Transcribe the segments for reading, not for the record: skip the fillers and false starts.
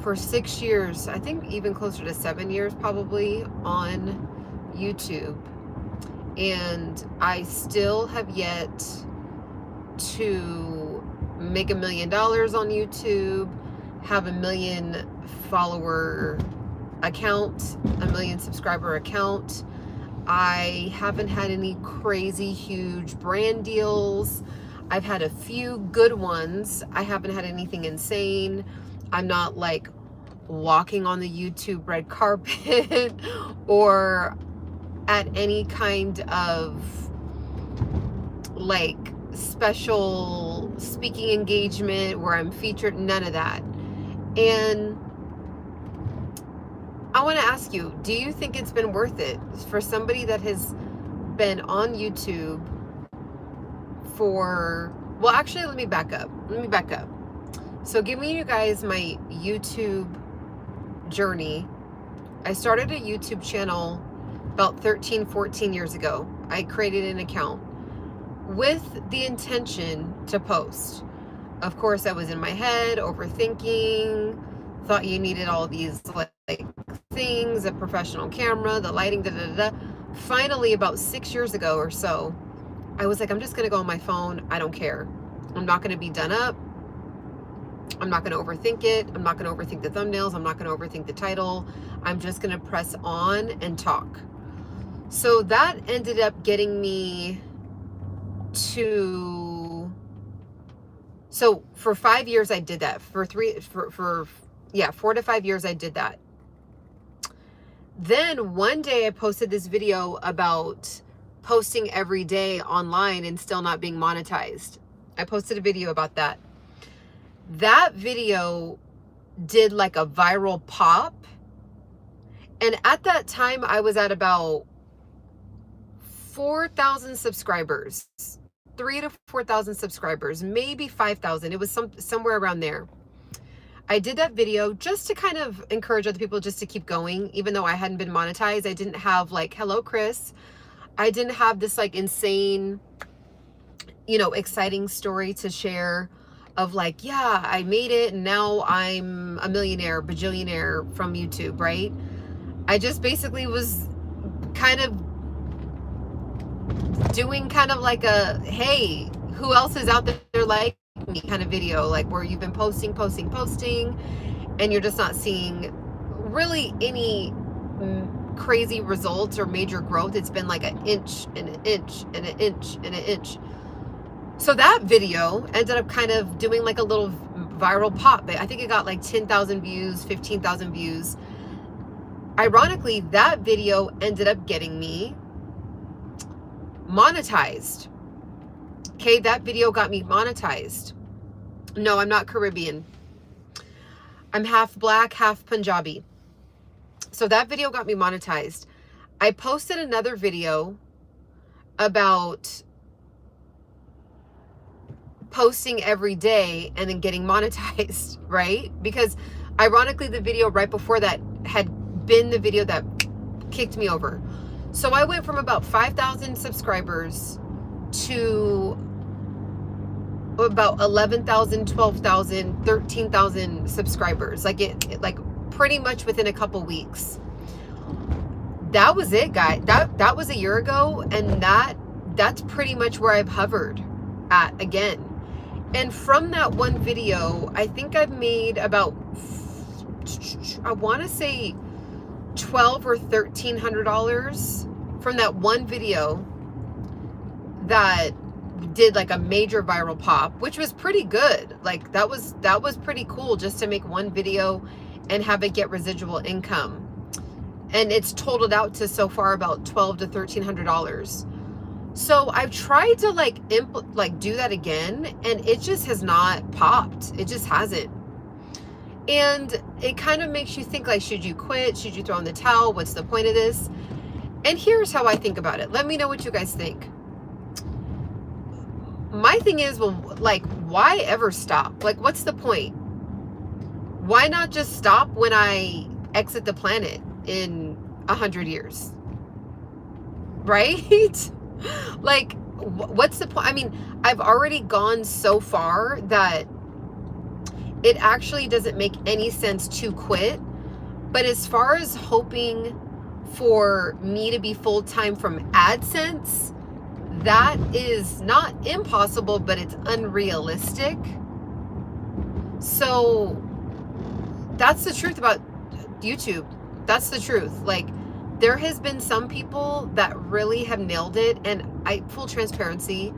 for 6 years, I think even closer to 7 years probably, on YouTube. And I still have yet to make $1 million on YouTube, have 1 million follower account, 1 million subscriber account. I haven't had any crazy huge brand deals. I've had a few good ones. I haven't had anything insane. I'm not like walking on the YouTube red carpet or at any kind of like special speaking engagement where I'm featured, none of that. And I want to ask you, do you think it's been worth it for somebody that has been on YouTube for, well, actually, let me back up. So giving you guys my YouTube journey, I started a YouTube channel about 13, 14 years ago. I created an account with the intention to post. Of course, I was in my head, overthinking, thought you needed all these like things, a professional camera, the lighting, Finally, about 6 years ago or so, I was like, I'm just gonna go on my phone. I don't care. I'm not gonna be done up. I'm not gonna overthink it. I'm not gonna overthink the thumbnails. I'm not gonna overthink the title. I'm just gonna press on and talk. So that ended up getting me to, so for 5 years I did that. For 4 to 5 years I did that. Then one day I posted this video about posting every day online and still not being monetized. I posted a video about that. That video did like a viral pop. And at that time I was at about 4,000 subscribers, 3,000 to 4,000 subscribers, maybe 5,000. It was somewhere around there. I did that video just to kind of encourage other people just to keep going, even though I hadn't been monetized. I didn't have like, hello, Chris. I didn't have this like insane, exciting story to share of like, yeah, I made it and now I'm a millionaire, bajillionaire from YouTube, right? I just basically was kind of doing kind of like a, hey, who else is out there like me kind of video, like where you've been posting, and you're just not seeing really any crazy results or major growth. It's been like an inch and an inch and an inch and an inch. So that video ended up kind of doing like a little viral pop. I think it got like 10,000 views, 15,000 views. Ironically, that video ended up getting me monetized. Okay, that video got me monetized. No, I'm not Caribbean. I'm half black, half Punjabi. So that video got me monetized. I posted another video about posting every day and then getting monetized, right? Because ironically, the video right before that had been the video that kicked me over. So I went from about 5,000 subscribers to about 11,000, 12,000, 13,000 subscribers. Like pretty much within a couple weeks. That was it, guys. That was a year ago, and that's pretty much where I've hovered at again. And from that one video, I think I've made about, I want to say $1,200 or $1,300 from that one video that did like a major viral pop, which was pretty good. Like that was pretty cool just to make one video and have it get residual income. And it's totaled out to so far about $1,200 to $1,300. So I've tried to do that again, and it just has not popped. It just hasn't. And it kind of makes you think like, should you quit? Should you throw in the towel? What's the point of this? And here's how I think about it. Let me know what you guys think. My thing is, well, like, why ever stop? Like, what's the point? Why not just stop when I exit the planet in 100 years? Right? Like, what's the point? I mean, I've already gone so far that it actually doesn't make any sense to quit. But as far as hoping for me to be full-time from AdSense, that is not impossible, but it's unrealistic. So that's the truth about YouTube. That's the truth. Like, there has been some people that really have nailed it, and full transparency,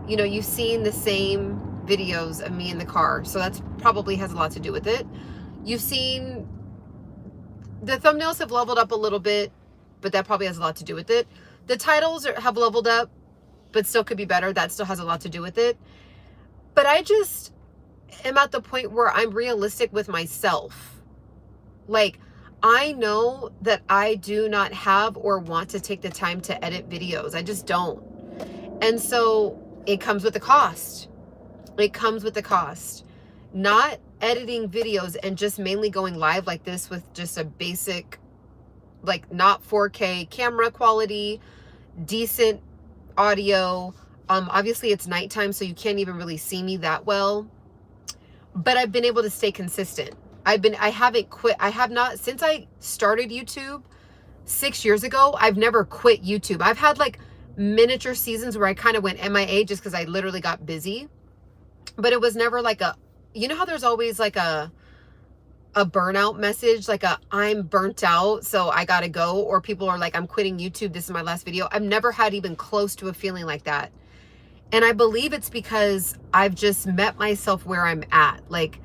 you know, you've seen the same videos of me in the car, so that's probably has a lot to do with it. You've seen the thumbnails have leveled up a little bit, but that probably has a lot to do with it. The titles have leveled up, but still could be better. That still has a lot to do with it. But I just am at the point where I'm realistic with myself. Like, I know that I do not have or want to take the time to edit videos. I just don't. And so it comes with the cost. It comes with the cost. Not editing videos and just mainly going live like this with just a basic, like, not 4K camera quality, decent audio. Obviously it's nighttime, so you can't even really see me that well. But I've been able to stay consistent. I haven't quit. I have not, since I started YouTube 6 years ago, I've never quit YouTube. I've had like miniature seasons where I kind of went MIA just because I literally got busy. But it was never like a, you know how there's always like a burnout message, like a I'm burnt out, so I gotta go, or people are like, I'm quitting YouTube, this is my last video. I've never had even close to a feeling like that. And I believe it's because I've just met myself where I'm at. Like,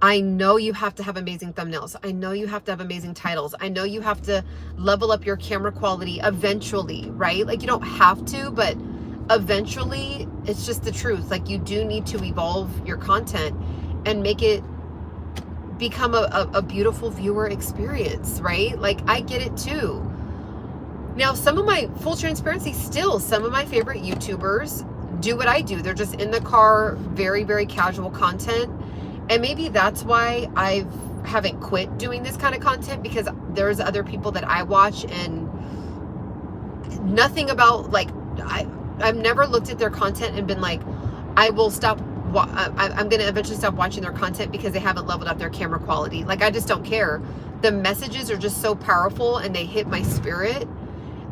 I know you have to have amazing thumbnails. I know you have to have amazing titles. I know you have to level up your camera quality eventually, right? Like, you don't have to, but eventually, it's just the truth. Like, you do need to evolve your content and make it become a beautiful viewer experience, right? Like, I get it too. Now, some of my, full transparency, still some of my favorite YouTubers do what I do. They're just in the car, very, very casual content. And maybe that's why I haven't quit doing this kind of content, because there's other people that I watch and nothing about, like, I've never looked at their content and been like, I will stop, I'm going to eventually stop watching their content because they haven't leveled up their camera quality. Like, I just don't care. The messages are just so powerful and they hit my spirit.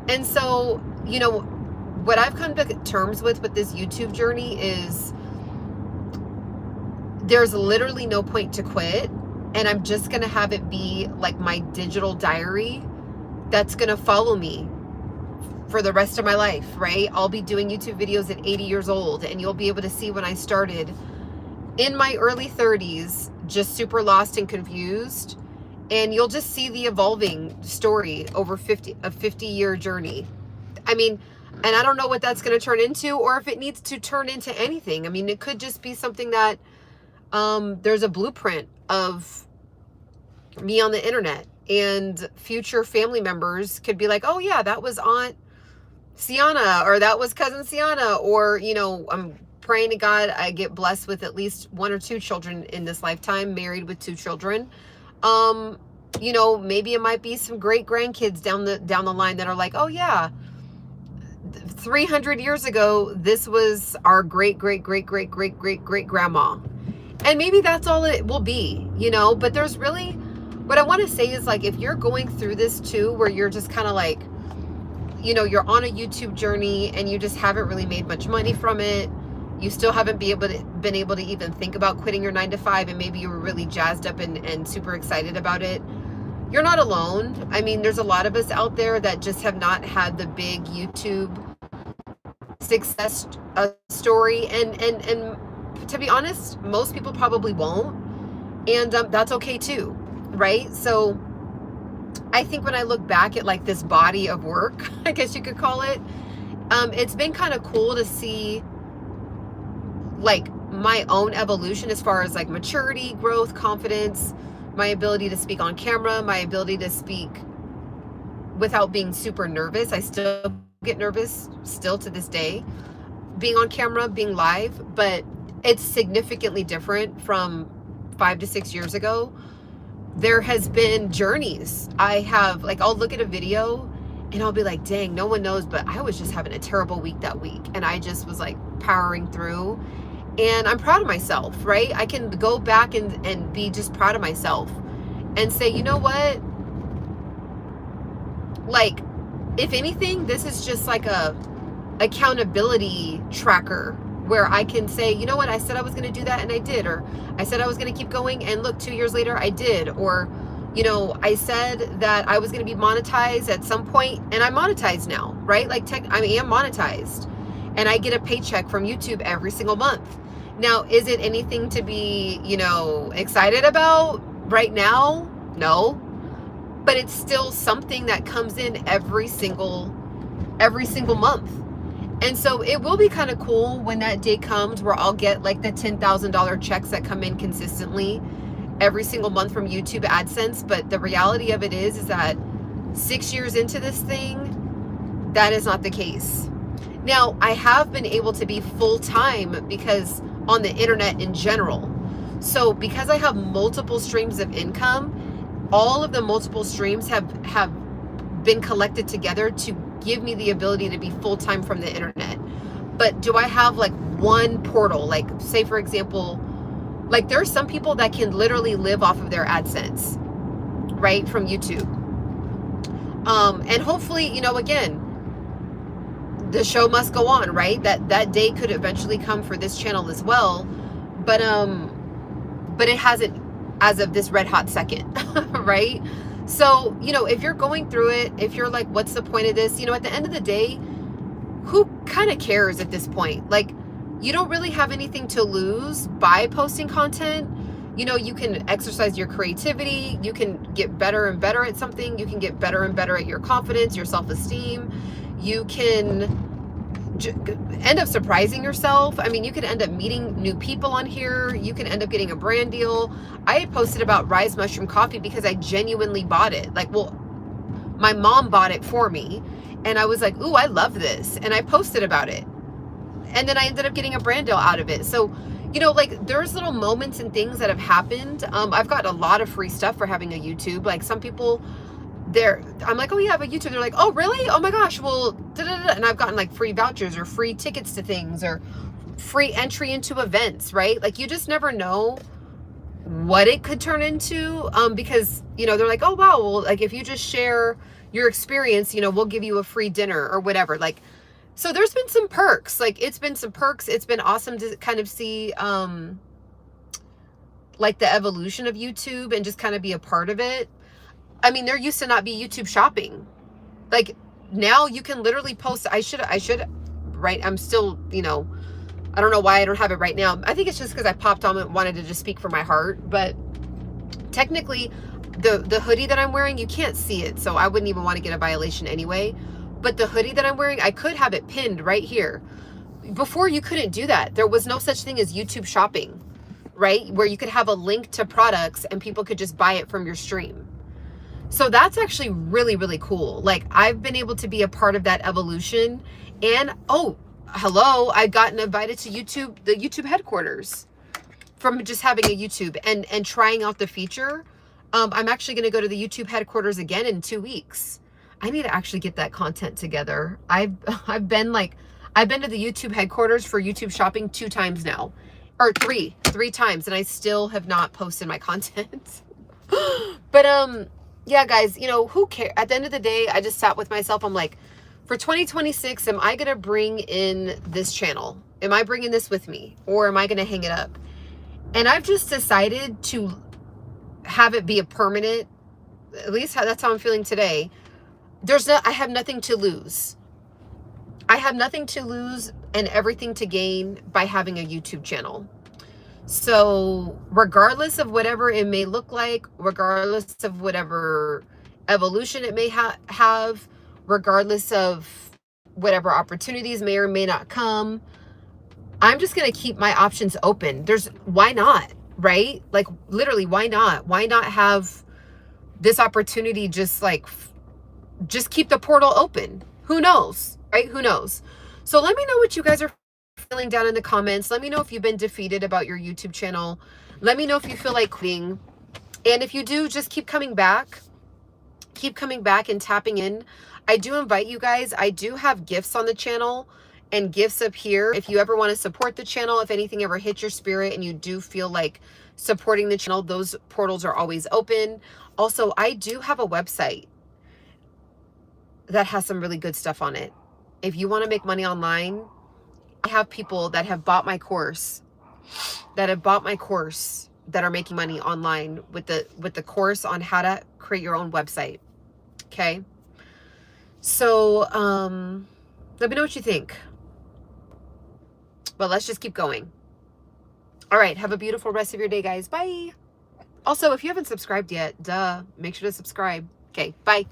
And so, you know, what I've come to terms with this YouTube journey is there's literally no point to quit. And I'm just going to have it be like my digital diary that's going to follow me for the rest of my life, right? I'll be doing YouTube videos at 80 years old, and you'll be able to see when I started in my early 30s, just super lost and confused. And you'll just see the evolving story over a 50-year journey. I mean, and I don't know what that's going to turn into, or if it needs to turn into anything. I mean, it could just be something that there's a blueprint of me on the internet, and future family members could be like, oh yeah, that was Aunt Ciana, or that was Cousin Ciana, or, you know, I'm praying to God I get blessed with at least 1 or 2 children in this lifetime, married with 2 children. You know, maybe it might be some great grandkids down the line that are like, oh yeah, 300 years ago, this was our great grandma. And maybe that's all it will be, you know. But there's really, what I want to say is, like, if you're going through this too, where you're just kind of like, you know, you're on a YouTube journey and you just haven't really made much money from it. You still haven't been able to even think about quitting your 9-to-5, and maybe you were really jazzed up and super excited about it. You're not alone. I mean, there's a lot of us out there that just have not had the big YouTube success story, and to be honest, most people probably won't, and that's okay too, right? So I think when I look back at like this body of work, I guess you could call it, it's been kind of cool to see like my own evolution as far as like maturity, growth, confidence, my ability to speak on camera, my ability to speak without being super nervous. I still get nervous still to this day, being on camera, being live, but it's significantly different from 5 to 6 years ago. There has been journeys. I have, like, I'll look at a video and I'll be like, dang, no one knows, but I was just having a terrible week that week. And I just was like powering through. And I'm proud of myself, right? I can go back and be just proud of myself and say, you know what? Like, if anything, this is just like a accountability tracker where I can say, you know what, I said I was going to do that and I did, or I said I was going to keep going and look, 2 years later I did, or, you know, I said that I was going to be monetized at some point and I'm monetized now, right? Like I am monetized and I get a paycheck from YouTube every single month. Now, is it anything to be, you know, excited about right now? No, but it's still something that comes in every single month. And so it will be kind of cool when that day comes where I'll get like the $10,000 checks that come in consistently every single month from YouTube AdSense. But the reality of it is that 6 years into this thing, that is not the case. Now, I have been able to be full-time because on the internet in general. So because I have multiple streams of income, all of the multiple streams have been collected together to give me the ability to be full-time from the internet. But do I have like one portal? Like, say for example, like there are some people that can literally live off of their AdSense, right, from YouTube. And hopefully, you know, again, the show must go on, right? That day could eventually come for this channel as well. But it hasn't as of this red hot second, right? So, you know, if you're going through it, if you're like, what's the point of this? You know, at the end of the day, who kind of cares at this point? Like, you don't really have anything to lose by posting content. You know, you can exercise your creativity. You can get better and better at something. You can get better and better at your confidence, your self-esteem. You can end up surprising yourself. I mean, you could end up meeting new people on here. You can end up getting a brand deal. I had posted about RYZE mushroom coffee because I genuinely bought it. Like, well, my mom bought it for me and I was like, ooh, I love this. And I posted about it. And then I ended up getting a brand deal out of it. So, you know, like there's little moments and things that have happened. I've gotten a lot of free stuff for having a YouTube. Like some people, I'm like, oh, you have a YouTube. They're like, oh, really? Oh my gosh. Well, and I've gotten like free vouchers or free tickets to things or free entry into events, right? Like you just never know what it could turn into. Because, you know, they're like, oh, wow. Well, like if you just share your experience, you know, we'll give you a free dinner or whatever. Like, so there's been some perks. Like it's been some perks. It's been awesome to kind of see, like the evolution of YouTube and just kind of be a part of it. I mean, there used to not be YouTube shopping. Like now you can literally post. I should, right. I'm still, you know, I don't know why I don't have it right now. I think it's just because I popped on and wanted to just speak from my heart. But technically the hoodie that I'm wearing, you can't see it. So I wouldn't even want to get a violation anyway. But the hoodie that I'm wearing, I could have it pinned right here. Before you couldn't do that. There was no such thing as YouTube shopping, right? Where you could have a link to products and people could just buy it from your stream. So that's actually really, really cool. Like I've been able to be a part of that evolution. And oh, hello, I've gotten invited to YouTube, the YouTube headquarters from just having a YouTube and trying out the feature. I'm actually going to go to the YouTube headquarters again in 2 weeks. I need to actually get that content together. I've been to the YouTube headquarters for YouTube shopping 2 times now, or three times, and I still have not posted my content. But yeah, guys, you know, who cares? At the end of the day, I just sat with myself. I'm like, for 2026, am I going to bring in this channel? Am I bringing this with me? Or am I going to hang it up? And I've just decided to have it be a permanent, at least that's how I'm feeling today. I have nothing to lose. I have nothing to lose and everything to gain by having a YouTube channel. So regardless of whatever it may look like, regardless of whatever evolution it may have, regardless of whatever opportunities may or may not come, I'm just going to keep my options open. Why not, right? Like literally, why not? Why not have this opportunity just keep the portal open? Who knows, right? Who knows? So let me know what you guys are feeling down in the comments. Let me know if you've been defeated about your YouTube channel. Let me know if you feel like quitting. And if you do, just keep coming back. Keep coming back and tapping in. I do invite you guys. I do have gifts on the channel. and gifts up here. If you ever want to support the channel, if anything ever hits your spirit and you do feel like supporting the channel, those portals are always open. Also, I do have a website that has some really good stuff on it. If you want to make money online, I have people that have bought my course, that are making money online with the course on how to create your own website. Okay. So, let me know what you think. But let's just keep going. All right. Have a beautiful rest of your day, guys. Bye. Also, if you haven't subscribed yet, make sure to subscribe. Okay. Bye.